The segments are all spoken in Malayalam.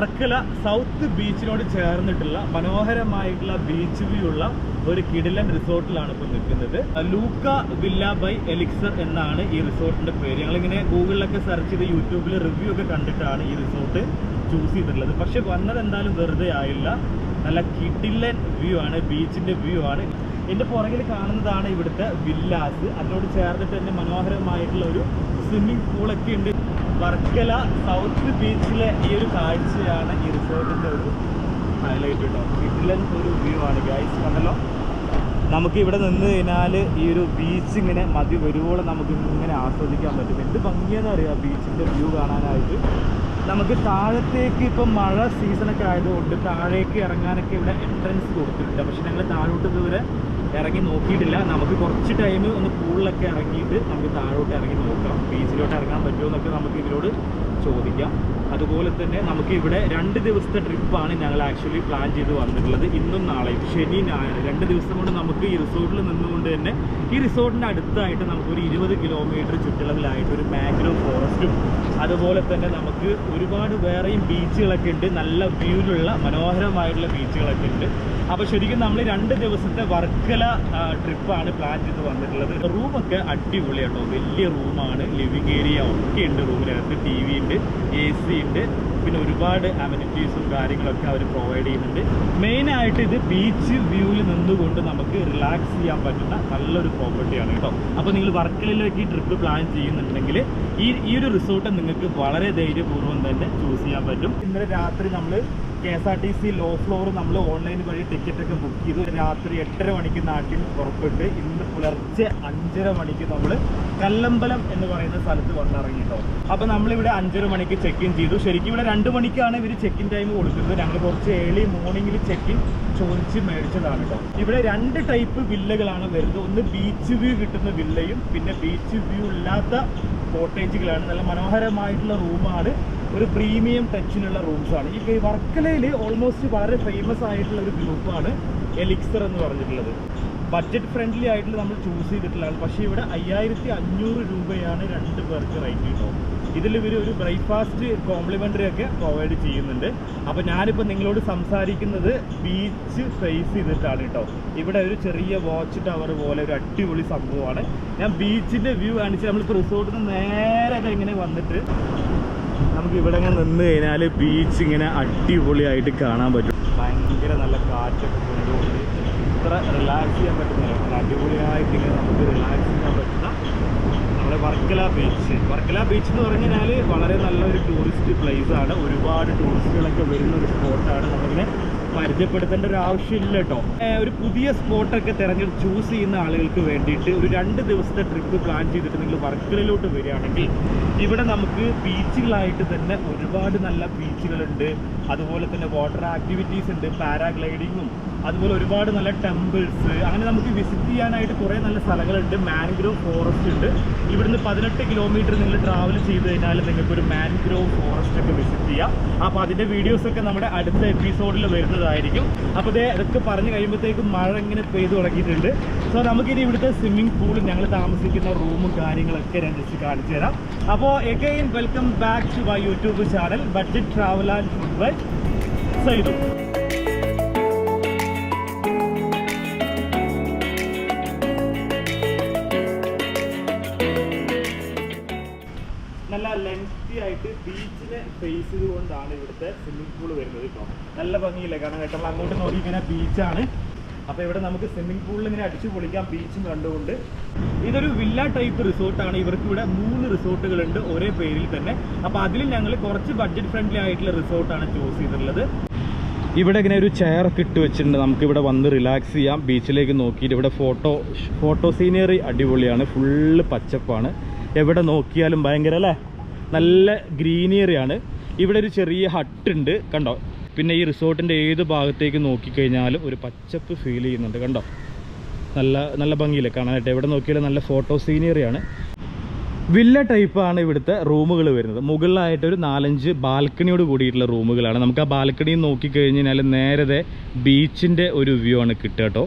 വർക്കല സൗത്ത് ബീച്ചിനോട് ചേർന്നിട്ടുള്ള മനോഹരമായിട്ടുള്ള ബീച്ച് വ്യൂ ഉള്ള ഒരു കിടിലൻ റിസോർട്ടിലാണ് ഇപ്പോൾ നിൽക്കുന്നത്. ലൂക്ക വില്ല ബൈ എലിക്സർ എന്നാണ് ഈ റിസോർട്ടിന്റെ പേര്. ഞങ്ങളിങ്ങനെ ഗൂഗിളിലൊക്കെ സെർച്ച് ചെയ്ത് യൂട്യൂബിൽ റിവ്യൂ ഒക്കെ കണ്ടിട്ടാണ് ഈ റിസോർട്ട് ചൂസ് ചെയ്തിട്ടുള്ളത്. പക്ഷെ വന്നത് എന്തായാലും വെറുതെ ആയില്ല. നല്ല കിടിലൻ വ്യൂ ആണ്, ബീച്ചിന്റെ വ്യൂ ആണ്. എൻ്റെ പുറകിൽ കാണുന്നതാണ് ഇവിടുത്തെ വില്ലാസ്. അതിനോട് ചേർന്നിട്ട് തന്നെ മനോഹരമായിട്ടുള്ള ഒരു സ്വിമ്മിംഗ് പൂളൊക്കെ ഉണ്ട്. വർക്കല സൗത്ത് ബീച്ചിലെ ഈ ഒരു കാഴ്ചയാണ് ഈ റിസോർട്ടിൻ്റെ ഒരു ഹൈലൈറ്റ് കേട്ടോ. കിടിലൻ ഒരു വ്യൂ ആണ് ഗൈസ്. കണ്ടല്ലോ, നമുക്ക് ഇവിടെ നിന്ന് കഴിഞ്ഞാൽ ഈ ഒരു ബീച്ച് ഇങ്ങനെ മതി വരുവോളം നമുക്ക് ഇങ്ങനെ ആസ്വദിക്കാൻ പറ്റും. എന്ത് ഭംഗിയാണെന്ന് അറിയാം ബീച്ചിൻ്റെ വ്യൂ കാണാനായിട്ട്. നമുക്ക് താഴത്തേക്ക് ഇപ്പം മഴ സീസണൊക്കെ ആയതുകൊണ്ട് താഴേക്ക് ഇറങ്ങാനൊക്കെ ഇവിടെ എൻട്രൻസ് കൊടുത്തിട്ടുണ്ട്. പക്ഷെ ഞങ്ങൾ താഴോട്ട് ഇതുവരെ ഇറങ്ങി നോക്കിയിട്ടില്ല. നമുക്ക് കുറച്ച് ടൈം ഒന്ന് പൂളിലൊക്കെ ഇറങ്ങിയിട്ട് നമുക്ക് താഴോട്ട് ഇറങ്ങി നോക്കാം. ബീച്ചിലോട്ട് ഇറങ്ങാൻ പറ്റുമോ എന്നൊക്കെ നമുക്ക് ഇവരോട് ചോദിക്കാം. അതുപോലെ തന്നെ നമുക്ക് ഇവിടെ 2 ദിവസത്തെ ട്രിപ്പാണ് ഞങ്ങൾ ആക്ച്വലി പ്ലാൻ ചെയ്ത് വന്നിട്ടുള്ളത്. ഇന്നും നാളെയും ശനി ഞായർ 2 ദിവസം കൊണ്ട് നമുക്ക് ഈ റിസോർട്ടിൽ നിന്നുകൊണ്ട് തന്നെ ഈ റിസോർട്ടിൻ്റെ അടുത്തായിട്ട് നമുക്കൊരു 20 കിലോമീറ്റർ ചുറ്റളവിലായിട്ട് ഒരു മാംഗ്രോ ഫോറസ്റ്റും അതുപോലെ തന്നെ നമുക്ക് ഒരുപാട് വേറെയും ബീച്ചുകളൊക്കെ ഉണ്ട്. നല്ല വ്യൂവിലുള്ള മനോഹരമായിട്ടുള്ള ബീച്ചുകളൊക്കെ ഉണ്ട്. അപ്പോൾ ശരിക്കും നമ്മൾ 2 ദിവസത്തെ വർക്കല ട്രിപ്പാണ് പ്ലാൻ ചെയ്ത് വന്നിട്ടുള്ളത്. റൂമൊക്കെ അടിപൊളിയാട്ടോ, വലിയ റൂമാണ്. ലിവിങ് ഏരിയ ഒക്കെ ഉണ്ട്. റൂമിനകത്ത് TV ഉണ്ട്, AC ഉണ്ട്, പിന്നെ ഒരുപാട് അമ്യൂണിറ്റീസും കാര്യങ്ങളൊക്കെ അവർ പ്രൊവൈഡ് ചെയ്യുന്നുണ്ട്. മെയിനായിട്ട് ഇത് ബീച്ച് വ്യൂവിൽ നിന്നുകൊണ്ട് നമുക്ക് റിലാക്സ് ചെയ്യാൻ പറ്റുന്ന നല്ലൊരു പ്രോപ്പർട്ടിയാണ് കേട്ടോ. അപ്പോൾ നിങ്ങൾ വർക്കലയിലേക്ക് ഈ ട്രിപ്പ് പ്ലാൻ ചെയ്യുന്നുണ്ടെങ്കിൽ ഈ ഒരു റിസോർട്ട് നിങ്ങൾക്ക് വളരെ ധൈര്യപൂർവ്വം തന്നെ ചൂസ് ചെയ്യാൻ പറ്റും. ഇന്നലെ രാത്രി നമ്മൾ KSRTC ലോ ഫ്ലോർ നമ്മൾ ഓൺലൈൻ വഴി ടിക്കറ്റൊക്കെ ബുക്ക് ചെയ്തു. രാത്രി 8:30 മണിക്ക് നാട്ടിൽ പുറപ്പെട്ട് ഇന്ന് പുലർച്ചെ 5:30 മണിക്ക് നമ്മൾ കല്ലമ്പലം എന്ന് പറയുന്ന സ്ഥലത്ത് വന്നിറങ്ങിട്ടോ. അപ്പോൾ നമ്മളിവിടെ 5:30 മണിക്ക് ചെക്ക് ഇൻ ചെയ്തു. ശരിക്കും ഇവിടെ 2 മണിക്കാണ് ഇവർ ചെക്ക് ഇൻ ടൈം കൊടുക്കുന്നത്. ഞങ്ങൾ കുറച്ച് ഏർലി മോർണിംഗിൽ ചെക്ക് ഇൻ ചോദിച്ച് മേടിച്ചതാണ് കേട്ടോ. ഇവിടെ 2 ടൈപ്പ് വില്ലകളാണ് വരുന്നത്. ഒന്ന് ബീച്ച് വ്യൂ കിട്ടുന്ന വില്ലയും പിന്നെ ബീച്ച് വ്യൂ ഇല്ലാത്ത കോട്ടേജുകളാണ്. നല്ല മനോഹരമായിട്ടുള്ള റൂമാണ്, ഒരു പ്രീമിയം ടച്ചിനുള്ള റൂംസാണ്. ഈ വർക്കലയിൽ ഓൾമോസ്റ്റ് വളരെ ഫേമസ് ആയിട്ടുള്ള ഒരു ഗ്രൂപ്പാണ് എലിക്സർ എന്ന് പറഞ്ഞിട്ടുള്ളത്. ബഡ്ജറ്റ് ഫ്രണ്ട്ലി ആയിട്ട് നമ്മൾ ചൂസ് ചെയ്തിട്ടുള്ളതാണ്. പക്ഷേ ഇവിടെ 5500 രൂപയാണ് 2 പേർക്ക് റേറ്റ് കിട്ടും. ഇതിൽ ഇവർ ഒരു ബ്രേക്ക്ഫാസ്റ്റ് കോംപ്ലിമെൻ്ററി ഒക്കെ പ്രൊവൈഡ് ചെയ്യുന്നുണ്ട്. അപ്പോൾ ഞാനിപ്പോൾ നിങ്ങളോട് സംസാരിക്കുന്നത് ബീച്ച് ഫേസ് ചെയ്തിട്ടാണ് കേട്ടോ. ഇവിടെ ഒരു ചെറിയ വാച്ച് ടവർ പോലെ ഒരു അടിപൊളി സംഭവമാണ്. ഞാൻ ബീച്ചിൻ്റെ വ്യൂ കാണിച്ച് നമ്മളിപ്പോൾ റിസോർട്ടിൽ നിന്ന് നേരെ ഇങ്ങനെ വന്നിട്ട് നമുക്ക് ഇവിടെ ഇങ്ങനെ നിന്ന് കഴിഞ്ഞാൽ ബീച്ച് ഇങ്ങനെ അടിപൊളിയായിട്ട് കാണാൻ പറ്റും. ഭയങ്കര നല്ല കാറ്റൊക്കെ കൊണ്ടുകൊണ്ട് ഇത്ര റിലാക്സ് ചെയ്യാൻ പറ്റുന്നില്ല. അടിപൊളിയായിട്ട് ഇങ്ങനെ നമുക്ക് റിലാക്സ് ചെയ്യാൻ പറ്റുന്ന നമ്മുടെ വർക്കല ബീച്ച് എന്ന് പറഞ്ഞു കഴിഞ്ഞാൽ വളരെ നല്ലൊരു ടൂറിസ്റ്റ് പ്ലേസ് ആണ്. ഒരുപാട് ടൂറിസ്റ്റുകളൊക്കെ വരുന്ന ഒരു സ്പോട്ടാണ്. നമ്മളിങ്ങനെ പരിചയപ്പെടുത്തേണ്ട ഒരു ആവശ്യമില്ല കേട്ടോ. ഒരു പുതിയ സ്പോട്ടൊക്കെ തിരഞ്ഞെടുത്ത് ചൂസ് ചെയ്യുന്ന ആളുകൾക്ക് വേണ്ടിയിട്ട് ഒരു 2 ദിവസത്തെ ട്രിപ്പ് പ്ലാൻ ചെയ്തിട്ട് നിങ്ങൾ വർക്കലയിലോട്ട് വരികയാണെങ്കിൽ ഇവിടെ നമുക്ക് ബീച്ചുകളായിട്ട് തന്നെ ഒരുപാട് നല്ല ബീച്ചുകളുണ്ട്. അതുപോലെ തന്നെ വാട്ടർ ആക്ടിവിറ്റീസ് ഉണ്ട്, പാരാഗ്ലൈഡിങ്ങും അതുപോലെ ഒരുപാട് നല്ല ടെമ്പിൾസ്, അങ്ങനെ നമുക്ക് വിസിറ്റ് ചെയ്യാനായിട്ട് കുറേ നല്ല സ്ഥലങ്ങളുണ്ട്. മാൻഗ്രോവ് ഫോറസ്റ്റ് ഉണ്ട്. ഇവിടുന്ന് 18 കിലോമീറ്റർ നിങ്ങൾ ട്രാവൽ ചെയ്ത് കഴിഞ്ഞാൽ നിങ്ങൾക്കൊരു മാൻഗ്രോവ് ഫോറസ്റ്റ് ഒക്കെ വിസിറ്റ് ചെയ്യാം. അപ്പോൾ അതിൻ്റെ വീഡിയോസൊക്കെ നമ്മുടെ അടുത്ത എപ്പിസോഡിൽ വരുന്നതായിരിക്കും. അപ്പോൾ ഇതൊക്കെ പറഞ്ഞു കഴിയുമ്പോഴത്തേക്കും മഴ ഇങ്ങനെ പെയ്തു തുടങ്ങിയിട്ടുണ്ട്. സോ നമുക്കിനി ഇവിടുത്തെ സ്വിമ്മിംഗ് പൂളും ഞങ്ങൾ താമസിക്കുന്ന റൂമും കാര്യങ്ങളൊക്കെ ഞാൻ ജസ്റ്റ് കാണിച്ചു തരാം. അപ്പോൾ again welcome back to my YouTube channel budget travel and food by Saidu. നല്ല ലെങ്തി ആയിട്ട് ബീച്ചിനെ ഫേസ് ചെയ്തുകൊണ്ടാണ് ഇവിടുത്തെ സ്വിമ്മിംഗ് പൂൾ വരുന്നത് കേട്ടോ. നല്ല ഭംഗിയില്ലേ കാരണം കേട്ടോ. നമ്മൾ അങ്ങോട്ട് നോക്കിക്കഴിഞ്ഞാൽ ബീച്ചാണ്. അപ്പോൾ ഇവിടെ നമുക്ക് സ്വിമ്മിംഗ് പൂളിൽ ഇങ്ങനെ അടിച്ചു പൊളിക്കാം ബീച്ചും കണ്ടുകൊണ്ട്. ഇതൊരു വില്ല ടൈപ്പ് റിസോർട്ടാണ്. ഇവർക്ക് ഇവിടെ 3 റിസോർട്ടുകളുണ്ട് ഒരേ പേരിൽ തന്നെ. അപ്പോൾ അതിൽ ഞങ്ങൾ കുറച്ച് ബഡ്ജറ്റ് ഫ്രണ്ട്ലി ആയിട്ടുള്ള റിസോർട്ടാണ് ചൂസ് ചെയ്തിട്ടുള്ളത്. ഇവിടെ ഇങ്ങനെ ഒരു ചെയറൊക്കെ ഇട്ട് വെച്ചിട്ടുണ്ട്. നമുക്കിവിടെ വന്ന് റിലാക്സ് ചെയ്യാം. ബീച്ചിലേക്ക് നോക്കിയിട്ട് ഇവിടെ ഫോട്ടോ സീനറി അടിപൊളിയാണ്. ഫുള്ള് പച്ചപ്പാണ്. എവിടെ നോക്കിയാലും ഭയങ്കര അല്ലേ, നല്ല ഗ്രീനറിയാണ്. ഇവിടെ ഒരു ചെറിയ ഹട്ടുണ്ട് കണ്ടോ. പിന്നെ ഈ റിസോർട്ടിൻ്റെ ഏത് ഭാഗത്തേക്ക് നോക്കിക്കഴിഞ്ഞാലും ഒരു പച്ചപ്പ് ഫീൽ ചെയ്യുന്നുണ്ട് കണ്ടോ. നല്ല ഭംഗിയില്ലേ കാണാനായിട്ട്. എവിടെ നോക്കിയാലും നല്ല ഫോട്ടോ സീനറിയാണ്. വില്ല ടൈപ്പാണ് ഇവിടുത്തെ റൂമുകൾ വരുന്നത്. മുകളിലായിട്ട് ഒരു 4-5 ബാൽക്കണിയോട് കൂടിയിട്ടുള്ള റൂമുകളാണ്. നമുക്ക് ആ ബാൽക്കണിയിൽ നോക്കിക്കഴിഞ്ഞാൽ നേരത്തെ ബീച്ചിൻ്റെ ഒരു വ്യൂ ആണ് കിട്ടുക കേട്ടോ.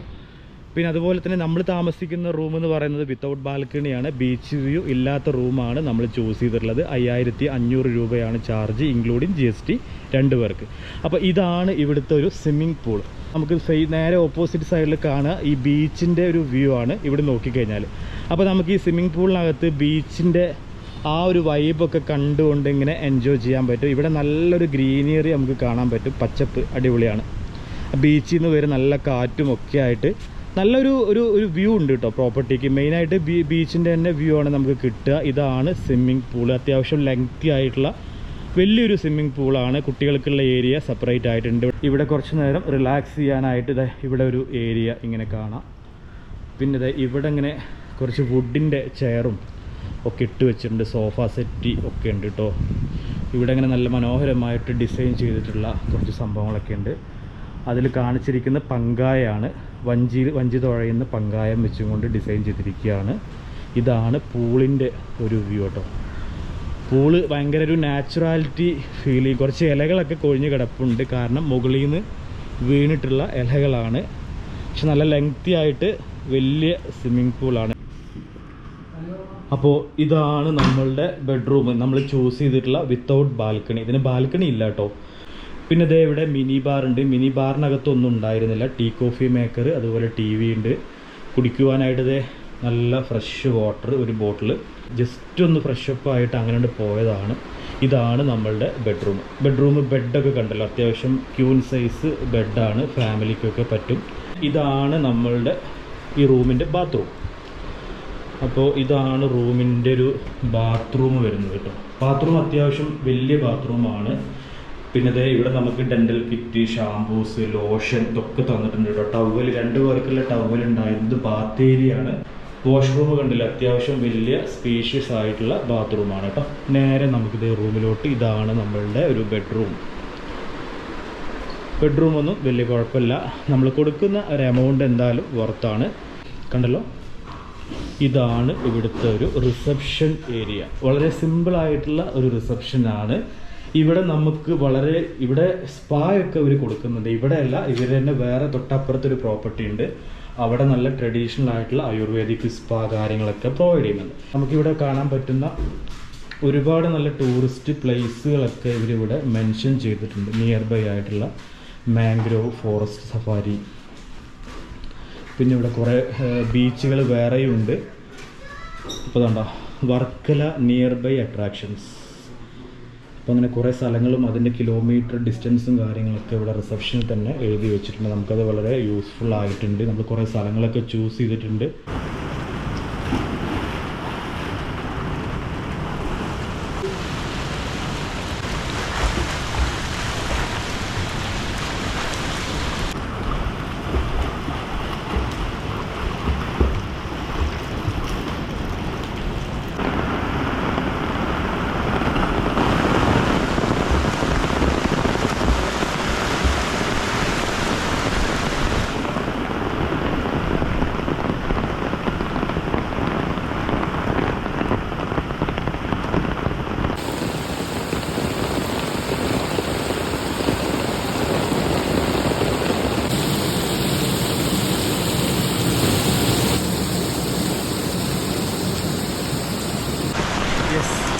പിന്നെ അതുപോലെ തന്നെ നമ്മൾ താമസിക്കുന്ന റൂം എന്ന് പറയുന്നത് വിത്തൗട്ട് ബാൽക്കണിയാണ്. ബീച്ച് വ്യൂ ഇല്ലാത്ത റൂമാണ് നമ്മൾ ചൂസ് ചെയ്തിട്ടുള്ളത്. 5500 രൂപയാണ് ചാർജ്, ഇൻക്ലൂഡിങ് GST 2 പേർക്ക്. അപ്പോൾ ഇതാണ് ഇവിടുത്തെ ഒരു സ്വിമ്മിംഗ് പൂൾ. നമുക്ക് നേരെ ഓപ്പോസിറ്റ് സൈഡിൽ കാണുക ഈ ബീച്ചിൻ്റെ ഒരു വ്യൂ ആണ് ഇവിടെ നോക്കിക്കഴിഞ്ഞാൽ. അപ്പോൾ നമുക്ക് ഈ സ്വിമ്മിംഗ് പൂളിനകത്ത് ബീച്ചിൻ്റെ ആ ഒരു വൈബൊക്കെ കണ്ടുകൊണ്ട് ഇങ്ങനെ എൻജോയ് ചെയ്യാൻ പറ്റും. ഇവിടെ നല്ലൊരു ഗ്രീനറി നമുക്ക് കാണാൻ പറ്റും, പച്ചപ്പ് അടിപൊളിയാണ്. ബീച്ചിൽ നിന്ന് വരെ നല്ല കാറ്റും ഒക്കെ ആയിട്ട് നല്ലൊരു ഒരു വ്യൂ ഉണ്ട് കേട്ടോ പ്രോപ്പർട്ടിക്ക്. മെയിനായിട്ട് ബീച്ചിൻ്റെ തന്നെ വ്യൂ ആണ് നമുക്ക് കിട്ടുക. ഇതാണ് സ്വിമ്മിംഗ് പൂൾ. അത്യാവശ്യം ലെങ്തി ആയിട്ടുള്ള വലിയൊരു സ്വിമ്മിംഗ് പൂളാണ്. കുട്ടികൾക്കുള്ള ഏരിയ സെപ്പറേറ്റ് ആയിട്ടുണ്ട്. ഇവിടെ കുറച്ച് നേരം റിലാക്സ് ചെയ്യാനായിട്ട് ഇവിടെ ഒരു ഏരിയ ഇങ്ങനെ കാണാം. പിന്നെ ഇവിടെ ഇങ്ങനെ കുറച്ച് വുഡിൻ്റെ ചെയറും ഒക്കെ ഇട്ട് വെച്ചിട്ടുണ്ട്. സോഫ സെറ്റി ഒക്കെ ഉണ്ട് കേട്ടോ. ഇവിടെ ഇങ്ങനെ നല്ല മനോഹരമായിട്ട് ഡിസൈൻ ചെയ്തിട്ടുള്ള കുറച്ച് സംഭവങ്ങളൊക്കെ ഉണ്ട്. അതിൽ കാണിച്ചിരിക്കുന്ന പങ്കായാണ്, വഞ്ചി തുഴയുന്ന പങ്കായം വെച്ചുകൊണ്ട് ഡിസൈൻ ചെയ്തിരിക്കുകയാണ്. ഇതാണ് പൂളിൻ്റെ ഒരു വ്യൂ കേട്ടോ. പൂള് ഭയങ്കര ഒരു നാച്ചുറാലിറ്റി ഫീൽ ചെയ്യും. കുറച്ച് ഇലകളൊക്കെ കൊഴിഞ്ഞ് കിടപ്പുണ്ട്, കാരണം മുകളിൽ നിന്ന് വീണിട്ടുള്ള ഇലകളാണ്. പക്ഷെ നല്ല ലെങ്തി ആയിട്ട് വലിയ സ്വിമ്മിംഗ് പൂളാണ്. അപ്പോൾ ഇതാണ് നമ്മളുടെ ബെഡ്റൂം, നമ്മൾ ചൂസ് ചെയ്തിട്ടുള്ള വിത്തൗട്ട് ബാൽക്കണി. ഇതിന് ബാൽക്കണി ഇല്ല കേട്ടോ. പിന്നെ ഇതേ ഇവിടെ മിനി ബാർ ഉണ്ട്. മിനി ബാറിനകത്തൊന്നും ഉണ്ടായിരുന്നില്ല. ടീ കോഫി മേക്കർ, അതുപോലെ TV ഉണ്ട്. കുടിക്കുവാനായിട്ട് ഇതേ നല്ല ഫ്രഷ് വാട്ടർ, ഒരു ബോട്ടിൽ. ജസ്റ്റ് ഒന്ന് ഫ്രഷപ്പ് ആയിട്ട് അങ്ങനെ പോയതാണ്. ഇതാണ് നമ്മളുടെ ബെഡ്റൂം. ബെഡൊക്കെ കണ്ടല്ലോ, അത്യാവശ്യം ക്യൂൻ സൈസ് ബെഡാണ്, ഫാമിലിക്കൊക്കെ പറ്റും. ഇതാണ് നമ്മളുടെ ഈ റൂമിൻ്റെ ബാത്റൂം. അപ്പോൾ ഇതാണ് റൂമിൻ്റെ ഒരു ബാത്റൂം വരുന്നത് കേട്ടോ. ബാത്റൂം അത്യാവശ്യം വലിയ ബാത്റൂമാണ്. പിന്നെ ഇവിടെ നമുക്ക് ഡെൻ്റൽ കിറ്റ്, ഷാംപൂസ്, ലോഷൻ ഇതൊക്കെ തന്നിട്ടുണ്ട് കേട്ടോ. ടവൽ 2 പേർക്കുള്ള ടവൽ ഉണ്ടായിരുന്നത്. ബാത്ത് ഏരിയ ആണ്. വാഷ്റൂം കണ്ടില്ല, അത്യാവശ്യം വലിയ സ്പേഷ്യസ് ആയിട്ടുള്ള ബാത്റൂമാണ് കേട്ടോ. നേരെ നമുക്കിത് റൂമിലോട്ട്. ഇതാണ് നമ്മളുടെ ഒരു ബെഡ്റൂം ഒന്നും വലിയ കുഴപ്പമില്ല. നമ്മൾ കൊടുക്കുന്ന ഒരു എമൗണ്ട് എന്തായാലും വർത്താണ്. കണ്ടല്ലോ, ഇതാണ് ഇവിടുത്തെ ഒരു റിസപ്ഷൻ ഏരിയ. വളരെ സിമ്പിളായിട്ടുള്ള ഒരു റിസപ്ഷനാണ്. ഇവിടെ നമുക്ക് ഇവിടെ സ്പാ ഒക്കെ ഇവർ കൊടുക്കുന്നുണ്ട്. ഇവിടെ അല്ല, ഇവർ തന്നെ വേറെ തൊട്ടപ്പുറത്തൊരു പ്രോപ്പർട്ടി ഉണ്ട്. അവിടെ നല്ല ട്രഡീഷണൽ ആയിട്ടുള്ള ആയുർവേദിക് സ്പാ കാര്യങ്ങളൊക്കെ പ്രൊവൈഡ് ചെയ്യുന്നുണ്ട്. നമുക്കിവിടെ കാണാൻ പറ്റുന്ന ഒരുപാട് നല്ല ടൂറിസ്റ്റ് പ്ലേസുകളൊക്കെ ഇവരിവിടെ മെൻഷൻ ചെയ്തിട്ടുണ്ട്. നിയർ ബൈ ആയിട്ടുള്ള മാംഗ്രോവ് ഫോറസ്റ്റ് സഫാരി, പിന്നെ ഇവിടെ കുറേ ബീച്ചുകൾ വേറെയുണ്ട്. ഇപ്പോൾ കണ്ടോ, വർക്കല നിയർ ബൈ അട്രാക്ഷൻസ്. അപ്പോൾ അങ്ങനെ കുറേ സ്ഥലങ്ങളും അതിൻ്റെ കിലോമീറ്റർ ഡിസ്റ്റൻസും കാര്യങ്ങളൊക്കെ ഇവിടെ റിസപ്ഷനിൽ തന്നെ എഴുതി വെച്ചിട്ടുണ്ട്. നമുക്കത് വളരെ യൂസ്ഫുൾ ആയിട്ടുണ്ട്. നമ്മൾ കുറേ സ്ഥലങ്ങളൊക്കെ ചൂസ് ചെയ്തിട്ടുണ്ട്.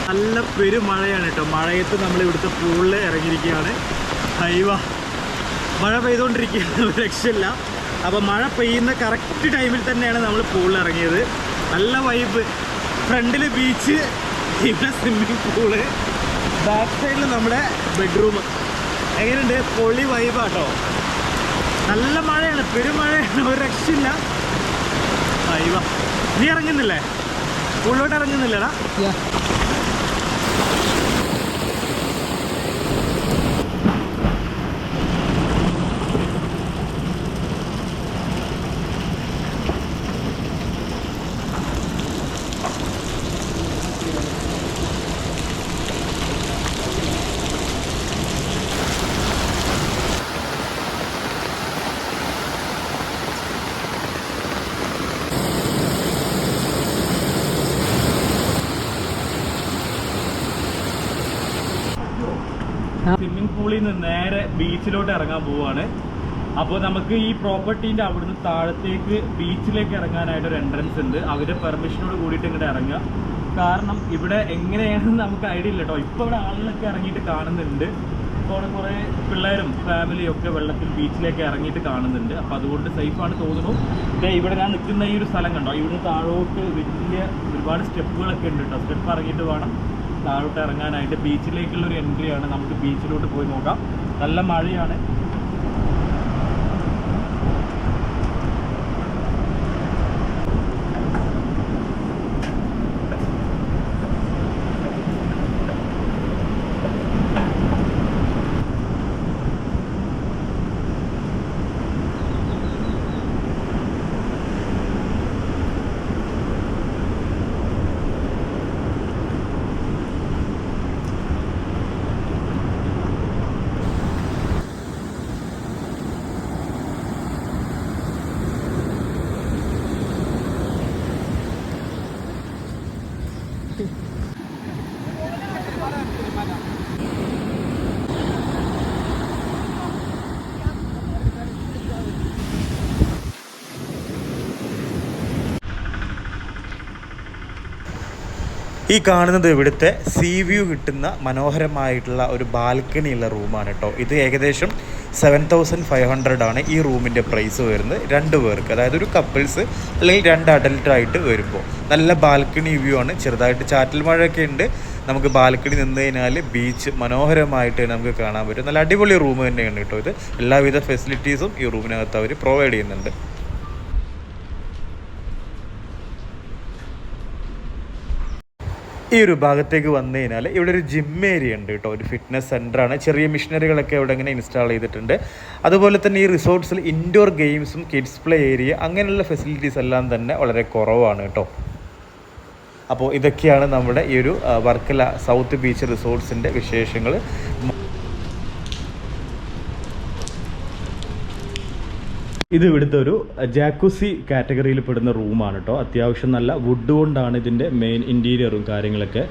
നല്ല പെരുമഴയാണ് കേട്ടോ. മഴയത്ത് നമ്മൾ ഇവിടുത്തെ പൂളിൽ ഇറങ്ങിയിരിക്കുകയാണ്. ഹൈവ മഴ പെയ്തുകൊണ്ടിരിക്കുകയാണ്, ഒരു രക്ഷയില്ല. അപ്പോൾ മഴ പെയ്യുന്ന കറക്റ്റ് ടൈമിൽ തന്നെയാണ് നമ്മൾ പൂളിൽ ഇറങ്ങിയത്. നല്ല വൈബ്. ഫ്രണ്ടിൽ ബീച്ച്, ഇവിടെ സ്വിമ്മിങ് പൂള്, ബാക്ക് സൈഡിൽ നമ്മുടെ ബെഡ്റൂം. എങ്ങനെയുണ്ട്? പൊളി വൈബാട്ടോ. നല്ല മഴയാണ്, പെരുമഴയാണ്, ഒരു രക്ഷയില്ല. ഹൈവ നീ ഇറങ്ങുന്നില്ലേ? പൂളിലോട്ട് ഇറങ്ങുന്നില്ലടാ? സ്വിമ്മിംഗ് പൂളിൽ നിന്ന് നേരെ ബീച്ചിലോട്ട് ഇറങ്ങാൻ പോവാണ്. അപ്പോൾ നമുക്ക് ഈ പ്രോപ്പർട്ടീൻ്റെ അവിടുന്ന് താഴത്തേക്ക് ബീച്ചിലേക്ക് ഇറങ്ങാനായിട്ട് ഒരു എൻട്രൻസ് ഉണ്ട്. അവരുടെ പെർമിഷനോട് കൂടിയിട്ട് ഇങ്ങോട്ട് ഇറങ്ങുക. കാരണം ഇവിടെ എങ്ങനെയാണെന്ന് നമുക്ക് ഐഡിയ ഇല്ല കേട്ടോ. ഇപ്പോൾ ഇവിടെ ആളുകളൊക്കെ ഇറങ്ങിയിട്ട് കാണുന്നുണ്ട്. ഇപ്പോൾ അവിടെ കുറേ പിള്ളേരും ഫാമിലിയും ഒക്കെ വെള്ളത്തിൽ ബീച്ചിലേക്ക് ഇറങ്ങിയിട്ട് കാണുന്നുണ്ട്. അപ്പോൾ അതുകൊണ്ട് സേഫാണ് തോന്നുന്നു. ഇവിടെ ഞാൻ നിൽക്കുന്ന ഈ ഒരു സ്ഥലം കണ്ടോ, ഇവിടുന്ന് താഴോട്ട് വലിയ ഒരുപാട് സ്റ്റെപ്പുകളൊക്കെ ഉണ്ട് കേട്ടോ. സ്റ്റെപ്പ് ഇറങ്ങിയിട്ട് വേണം താഴോട്ട് ഇറങ്ങാനായിട്ട്. ബീച്ചിലേക്കുള്ളൊരു എൻട്രിയാണ്. നമുക്ക് ബീച്ചിലോട്ട് പോയി നോക്കാം. നല്ല മഴയാണ്. ഈ കാണുന്നത് ഇവിടുത്തെ സീ വ്യൂ കിട്ടുന്ന മനോഹരമായിട്ടുള്ള ഒരു ബാൽക്കണിയുള്ള റൂമാണ് കേട്ടോ. ഇത് ഏകദേശം 7500 ആണ് ഈ റൂമിൻ്റെ പ്രൈസ് വരുന്നത്. 2 പേർക്ക്, അതായത് ഒരു കപ്പിൾസ് അല്ലെങ്കിൽ 2 അഡൽട്ടായിട്ട് വരുമ്പോൾ നല്ല ബാൽക്കണി വ്യൂ ആണ്. ചെറുതായിട്ട് ചാറ്റൽ മഴയൊക്കെ ഉണ്ട്. നമുക്ക് ബാൽക്കണി നിന്ന് കഴിഞ്ഞാൽ ബീച്ച് മനോഹരമായിട്ട് നമുക്ക് കാണാൻ പറ്റും. നല്ല അടിപൊളി റൂം തന്നെയാണ് കേട്ടോ ഇത്. എല്ലാവിധ ഫെസിലിറ്റീസും ഈ റൂമിനകത്ത് അവർ പ്രൊവൈഡ് ചെയ്യുന്നുണ്ട്. ഈ ഒരു ഭാഗത്തേക്ക് വന്നു കഴിഞ്ഞാൽ ഇവിടെ ഒരു ജിം ഏരിയ ഉണ്ട് കേട്ടോ. ഒരു ഫിറ്റ്നസ് സെൻ്ററാണ്. ചെറിയ മെഷീനറികളൊക്കെ ഇവിടെ ഇങ്ങനെ ഇൻസ്റ്റാൾ ചെയ്തിട്ടുണ്ട്. അതുപോലെ തന്നെ ഈ റിസോർട്ട്സിൽ ഇൻഡോർ ഗെയിംസും കിഡ്സ് പ്ലേ ഏരിയ അങ്ങനെയുള്ള ഫെസിലിറ്റീസ് എല്ലാം തന്നെ വളരെ കുറവാണ് കേട്ടോ. അപ്പോൾ ഇതൊക്കെയാണ് നമ്മുടെ ഈ ഒരു വർക്കല സൗത്ത് ബീച്ച് റിസോർട്ട്സിൻ്റെ വിശേഷങ്ങൾ. ഇത് ഇവിടുത്തെ ഒരു ജാക്കുസി കാറ്റഗറിയിൽ പെടുന്ന റൂമാണ് കേട്ടോ. അത്യാവശ്യം നല്ല വുഡ് കൊണ്ടാണ് ഇതിൻ്റെ മെയിൻ ഇൻറ്റീരിയറും കാര്യങ്ങളൊക്കെ.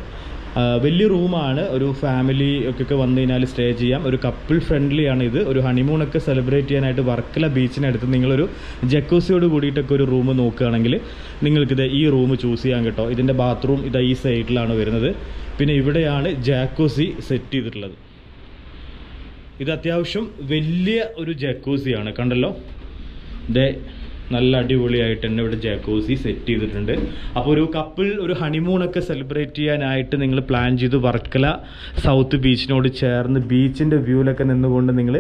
വലിയ റൂമാണ്. ഒരു ഫാമിലി ഒക്കെ വന്നു കഴിഞ്ഞാൽ സ്റ്റേ ചെയ്യാം. ഒരു കപ്പിൾ ഫ്രണ്ട്ലി ആണ് ഇത്. ഒരു ഹണിമൂണൊക്കെ സെലിബ്രേറ്റ് ചെയ്യാനായിട്ട് വർക്കല ബീച്ചിനടുത്ത് നിങ്ങളൊരു ജക്കൂസിയോട് കൂടിയിട്ടൊക്കെ ഒരു റൂം നോക്കുകയാണെങ്കിൽ നിങ്ങൾക്കിത് ഈ റൂം ചൂസ് ചെയ്യാൻ കേട്ടോ. ഇതിൻ്റെ ബാത്റൂം ഇത് ഈ സൈഡിലാണ് വരുന്നത്. പിന്നെ ഇവിടെയാണ് ജാക്കൂസി സെറ്റ് ചെയ്തിട്ടുള്ളത്. ഇത് അത്യാവശ്യം വലിയ ഒരു ജക്കൂസിയാണ്, കണ്ടല്ലോ. ഇതേ നല്ല അടിപൊളിയായിട്ട് തന്നെ ഇവിടെ ജാക്കോസി സെറ്റ് ചെയ്തിട്ടുണ്ട്. അപ്പോൾ ഒരു കപ്പിൾ ഒരു ഹണിമൂണൊക്കെ സെലിബ്രേറ്റ് ചെയ്യാനായിട്ട് നിങ്ങൾ പ്ലാൻ ചെയ്ത് വർക്കല സൗത്ത് ബീച്ചിനോട് ചേർന്ന് ബീച്ചിൻ്റെ വ്യൂവിലൊക്കെ നിന്നുകൊണ്ട് നിങ്ങൾ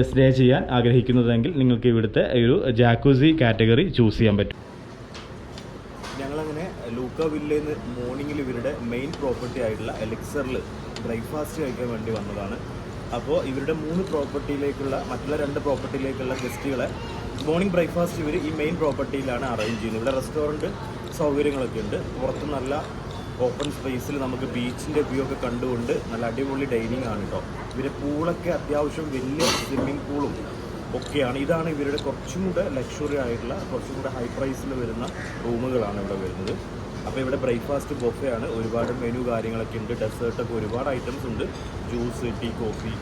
സ്റ്റേ ചെയ്യാൻ ആഗ്രഹിക്കുന്നതെങ്കിൽ നിങ്ങൾക്ക് ഇവിടുത്തെ ഒരു ജാക്കോസി കാറ്റഗറി ചൂസ് ചെയ്യാൻ പറ്റും. ഞങ്ങളങ്ങനെ ലൂക്ക വില്ലയിൽ നിന്ന് മോർണിംഗിൽ ഇവരുടെ മെയിൻ പ്രോപ്പർട്ടി ആയിട്ടുള്ള എലിക്സറിൽ ബ്രേക്ക്ഫാസ്റ്റ് കഴിക്കാൻ വേണ്ടി വന്നതാണ്. അപ്പോൾ ഇവരുടെ 3 പ്രോപ്പർട്ടിയിലേക്കുള്ള മറ്റുള്ള 2 പ്രോപ്പർട്ടിയിലേക്കുള്ള ഗസ്റ്റുകളെ മോർണിംഗ് ബ്രേക്ക്ഫാസ്റ്റ് ഇവർ ഈ മെയിൻ പ്രോപ്പർട്ടിയിലാണ് അറേഞ്ച് ചെയ്യുന്നത്. ഇവിടെ റെസ്റ്റോറൻറ്റ് സൗകര്യങ്ങളൊക്കെ ഉണ്ട്. പുറത്ത് നല്ല ഓപ്പൺ സ്പേസിൽ നമുക്ക് ബീച്ചിൻ്റെ വ്യൂ ഒക്കെ കണ്ടുകൊണ്ട് നല്ല അടിപൊളി ഡൈനിങ് ആണ് കേട്ടോ. ഇവരുടെ പൂളൊക്കെ അത്യാവശ്യം വലിയ സ്വിമ്മിംഗ് പൂളും ഒക്കെയാണ്. ഇതാണ് ഇവരുടെ കുറച്ചും കൂടെ ലക്ഷറി ആയിട്ടുള്ള കുറച്ചും കൂടെ ഹൈ പ്രൈസിൽ വരുന്ന റൂമുകളാണ് ഇവിടെ വരുന്നത്. അപ്പോൾ ഇവിടെ ബ്രേക്ക്ഫാസ്റ്റ് ബൊഫേ ആണ്. ഒരുപാട് മെനു കാര്യങ്ങളൊക്കെ ഉണ്ട്. ഡെസേർട്ടൊക്കെ ഒരുപാട് ഐറ്റംസ് ഉണ്ട്. Juice, tea, coffee,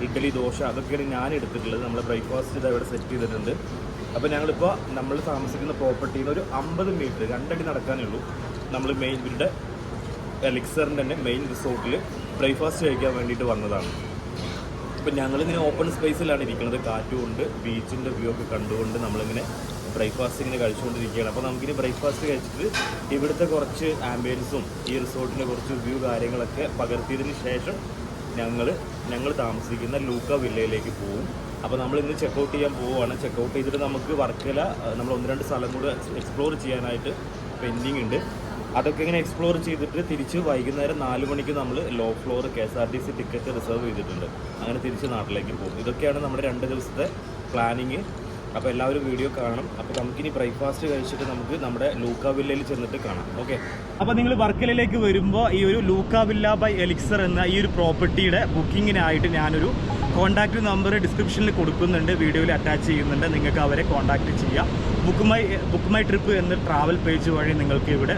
idli, dosa അതൊക്കെയാണ് ഞാൻ എടുത്തിട്ടുള്ളത്. നമ്മൾ ബ്രേക്ക്ഫാസ്റ്റ് ഇത് ഇവിടെ സെറ്റ് ചെയ്തിട്ടുണ്ട്. അപ്പോൾ ഞങ്ങളിപ്പോൾ നമ്മൾ താമസിക്കുന്ന പ്രോപ്പർട്ടിയിൽ നിന്ന് ഒരു 50 മീറ്റർ 2 അടി നടക്കാനേ ഉള്ളൂ. നമ്മൾ മെയിൻ ഇവരുടെ എലിക്സറിൻ്റെ തന്നെ മെയിൻ റിസോർട്ടിൽ ബ്രേക്ക്ഫാസ്റ്റ് കഴിക്കാൻ വേണ്ടിയിട്ട് വന്നതാണ്. അപ്പോൾ ഞങ്ങളിങ്ങനെ ഓപ്പൺ സ്പേസിലാണ് ഇരിക്കുന്നത്. കാറ്റുകൊണ്ട് ബീച്ചിൻ്റെ വ്യൂ ഒക്കെ കണ്ടുകൊണ്ട് നമ്മളിങ്ങനെ ബ്രേക്ക്ഫാസ്റ്റ് ഇങ്ങനെ കഴിച്ചുകൊണ്ടിരിക്കുകയാണ്. അപ്പോൾ നമുക്കിനി ബ്രേക്ക്ഫാസ്റ്റ് കഴിച്ചിട്ട് ഇവിടുത്തെ കുറച്ച് ആംബിയൻസും ഈ റിസോർട്ടിൻ്റെ കുറച്ച് വ്യൂ കാര്യങ്ങളൊക്കെ പകർത്തിയതിന് ശേഷം ഞങ്ങൾ താമസിക്കുന്ന ലൂക്ക വില്ലയിലേക്ക് പോകും. അപ്പോൾ നമ്മൾ ഇന്ന് ചെക്കൗട്ട് ചെയ്യാൻ പോവുകയാണ്. ചെക്കൗട്ട് ചെയ്തിട്ട് നമുക്ക് വർക്കല നമ്മൾ 1-2 സ്ഥലം കൂടെ എക്സ്പ്ലോർ ചെയ്യാനായിട്ട് പെൻഡിങ് ഉണ്ട്. അതൊക്കെ ഇങ്ങനെ എക്സ്പ്ലോർ ചെയ്തിട്ട് തിരിച്ച് വൈകുന്നേരം 4 മണിക്ക് നമ്മൾ low floor KSRTC ticket reserve ചെയ്തിട്ടുണ്ട്. അങ്ങനെ തിരിച്ച് നാട്ടിലേക്ക് പോകും. ഇതൊക്കെയാണ് നമ്മുടെ 2 ദിവസത്തെ പ്ലാനിങ്. അപ്പോൾ എല്ലാവരും വീഡിയോ കാണണം. അപ്പോൾ നമുക്കിനി ബ്രേക്ക്ഫാസ്റ്റ് കഴിച്ചിട്ട് നമുക്ക് നമ്മുടെ ലൂക്ക വില്ലയിൽ ചെന്നിട്ട് കാണാം. ഓക്കെ. അപ്പോൾ നിങ്ങൾ വർക്കലയിലേക്ക് വരുമ്പോൾ ഈ ഒരു ലൂക്ക വില്ല ബൈ എലിക്സർ എന്ന ഈ ഒരു പ്രോപ്പർട്ടിയുടെ ബുക്കിങ്ങിനായിട്ട് ഞാനൊരു കോൺടാക്റ്റ് നമ്പർ ഡിസ്ക്രിപ്ഷനിൽ കൊടുക്കുന്നുണ്ട്, വീഡിയോയിൽ അറ്റാച്ച് ചെയ്യുന്നുണ്ട്. നിങ്ങൾക്ക് അവരെ കോൺടാക്റ്റ് ചെയ്യാം. ബുക്ക് മൈ ട്രിപ്പ് എന്ന ട്രാവൽ പേജ് വഴി നിങ്ങൾക്ക് ഇവിടെ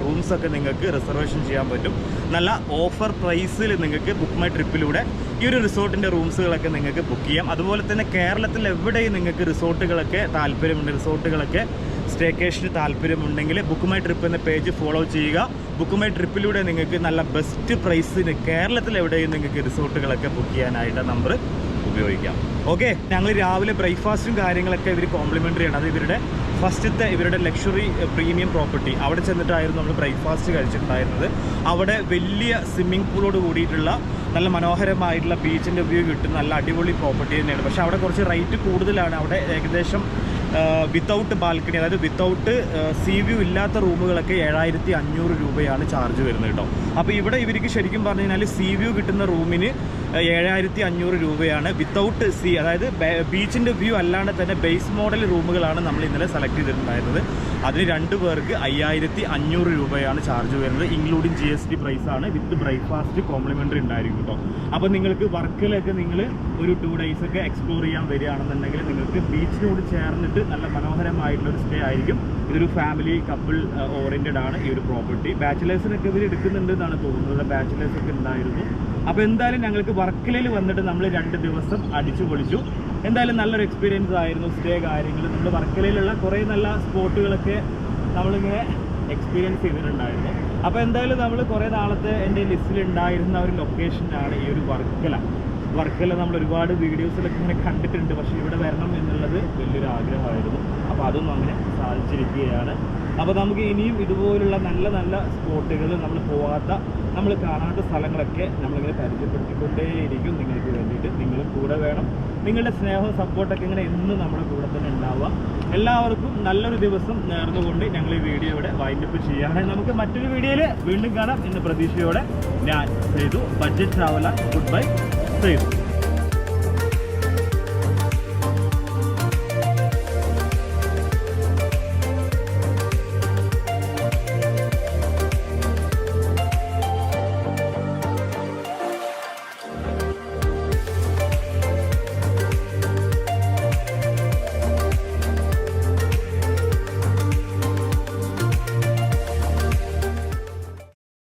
റൂംസൊക്കെ നിങ്ങൾക്ക് റിസർവേഷൻ ചെയ്യാൻ പറ്റും. നല്ല ഓഫർ പ്രൈസിൽ നിങ്ങൾക്ക് ബുക്ക് മൈ ട്രിപ്പിലൂടെ ഈ ഒരു റിസോർട്ടിൻ്റെ റൂംസുകളൊക്കെ നിങ്ങൾക്ക് ബുക്ക് ചെയ്യാം. അതുപോലെ തന്നെ കേരളത്തിൽ എവിടെയും നിങ്ങൾക്ക് റിസോർട്ടുകളൊക്കെ സ്റ്റേക്കേഷന് താല്പര്യമുണ്ടെങ്കിൽ ബുക്ക് മൈ ട്രിപ്പ് എന്ന പേജ് ഫോളോ ചെയ്യുക. ബുക്ക് മൈ ട്രിപ്പിലൂടെ നിങ്ങൾക്ക് നല്ല ബെസ്റ്റ് പ്രൈസിന് കേരളത്തിൽ എവിടെയും നിങ്ങൾക്ക് റിസോർട്ടുകളൊക്കെ ബുക്ക് ചെയ്യാനായിട്ട് നമ്പർ ഉപയോഗിക്കാം. ഓക്കെ, ഞങ്ങൾ രാവിലെ ബ്രേക്ക്ഫാസ്റ്റും കാര്യങ്ങളൊക്കെ ഇവർ കോംപ്ലിമെൻ്ററി ആണ്. അത് ഇവരുടെ ലക്ഷറി പ്രീമിയം പ്രോപ്പർട്ടി അവിടെ ചെന്നിട്ടായിരുന്നു നമ്മൾ ബ്രേക്ക്ഫാസ്റ്റ് കഴിച്ചിട്ടുണ്ടായിരുന്നത്. അവിടെ വലിയ സ്വിമ്മിംഗ് പൂളോട് കൂടിയിട്ടുള്ള നല്ല മനോഹരമായിട്ടുള്ള ബീച്ചിൻ്റെ വ്യൂ കിട്ടുന്ന നല്ല അടിപൊളി പ്രോപ്പർട്ടി തന്നെയാണ്. പക്ഷേ അവിടെ കുറച്ച് റേറ്റ് കൂടുതലാണ്. അവിടെ ഏകദേശം വിത്തൗട്ട് ബാൽക്കണി, അതായത് വിത്തൗട്ട് സീ വ്യൂ ഇല്ലാത്ത റൂമുകളൊക്കെ 7500 രൂപയാണ് ചാർജ് വരുന്നത് കേട്ടോ. അപ്പോൾ ഇവിടെ ഇവർക്ക് ശരിക്കും പറഞ്ഞു കഴിഞ്ഞാൽ സീ വ്യൂ കിട്ടുന്ന റൂമിന് 7500 രൂപയാണ്. വിത്തൗട്ട് സീ, അതായത് ബീച്ചിൻ്റെ വ്യൂ അല്ലാണ്ട് തന്നെ ബേസ് മോഡൽ റൂമുകളാണ് നമ്മൾ ഇന്നലെ സെലക്ട് ചെയ്തിട്ടുണ്ടായിരുന്നത്. അതിന് 2 പേർക്ക് 5500 രൂപയാണ് ചാർജ് വരുന്നത്. ഇൻക്ലൂഡിങ് GST പ്രൈസാണ്. വിത്ത് ബ്രേക്ക്ഫാസ്റ്റ് കോംപ്ലിമെൻ്ററി ഉണ്ടായിരിക്കും കേട്ടോ. അപ്പോൾ നിങ്ങൾക്ക് വർക്കിലൊക്കെ നിങ്ങൾ ഒരു 2 days ഒക്കെ എക്സ്പ്ലോർ ചെയ്യാൻ വരികയാണെന്നുണ്ടെങ്കിൽ നിങ്ങൾക്ക് ബീച്ചിനോട് ചേർന്നിട്ട് നല്ല മനോഹരമായിട്ടുള്ളൊരു സ്റ്റേ ആയിരിക്കും. ഇതൊരു ഫാമിലി കപ്പിൾ ഓറിയൻറ്റഡ് ആണ് ഈ ഒരു പ്രോപ്പർട്ടി. ബാച്ചിലേഴ്സിനൊക്കെ ഇവർ എടുക്കുന്നുണ്ട് എന്നാണ് തോന്നുന്നത്. ബാച്ചിലേഴ്സൊക്കെ ഉണ്ടായിരുന്നു. അപ്പോൾ എന്തായാലും ഞങ്ങൾക്ക് വർക്കലയിൽ വന്നിട്ട് നമ്മൾ 2 ദിവസം അടിച്ചു പൊളിച്ചു. എന്തായാലും നല്ലൊരു എക്സ്പീരിയൻസ് ആയിരുന്നു. സ്റ്റേ കാര്യങ്ങൾ നമ്മൾ വർക്കലയിലുള്ള കുറേ നല്ല സ്പോട്ടുകളൊക്കെ നമ്മളിങ്ങനെ എക്സ്പീരിയൻസ് ചെയ്തിട്ടുണ്ടായിരുന്നു. അപ്പോൾ എന്തായാലും നമ്മൾ കുറേ നാളത്തെ എൻ്റെ ലിസ്റ്റിൽ ഉണ്ടായിരുന്ന ഒരു ലൊക്കേഷനാണ് ഈ ഒരു വർക്കല നമ്മൾ ഒരുപാട് വീഡിയോസിലൊക്കെ ഇങ്ങനെ കണ്ടിട്ടുണ്ട്. പക്ഷേ ഇവിടെ വരണം എന്നുള്ളത് വലിയൊരു ആഗ്രഹമായിരുന്നു. അപ്പോൾ അതൊന്നും അങ്ങനെ സാധിച്ചിരിക്കുകയാണ്. അപ്പോൾ നമുക്ക് ഇനിയും ഇതുപോലുള്ള നല്ല നല്ല സ്പോട്ടുകൾ, നമ്മൾ കാണാത്ത സ്ഥലങ്ങളൊക്കെ നമ്മളിങ്ങനെ പരിചയപ്പെടുത്തിക്കൊണ്ടേയിരിക്കും നിങ്ങൾക്ക് വേണ്ടിയിട്ട്. നിങ്ങളും കൂടെ വേണം. നിങ്ങളുടെ സ്നേഹവും സപ്പോർട്ടൊക്കെ ഇങ്ങനെ എന്നും നമ്മുടെ കൂടെ തന്നെ ഉണ്ടാവുക. എല്ലാവർക്കും നല്ലൊരു ദിവസം നേർന്നുകൊണ്ട് ഞങ്ങൾ ഈ വീഡിയോ ഇവിടെ വൈൻഡപ്പ് ചെയ്യുകയാണ്. നമുക്ക് മറ്റൊരു വീഡിയോയിൽ വീണ്ടും കാണാം എന്ന പ്രതീക്ഷയോടെ ഞാൻ ചെയ്തു. ബഡ്ജറ്റ് ട്രാവലർ ഗുഡ് ബൈ ചെയ്തു.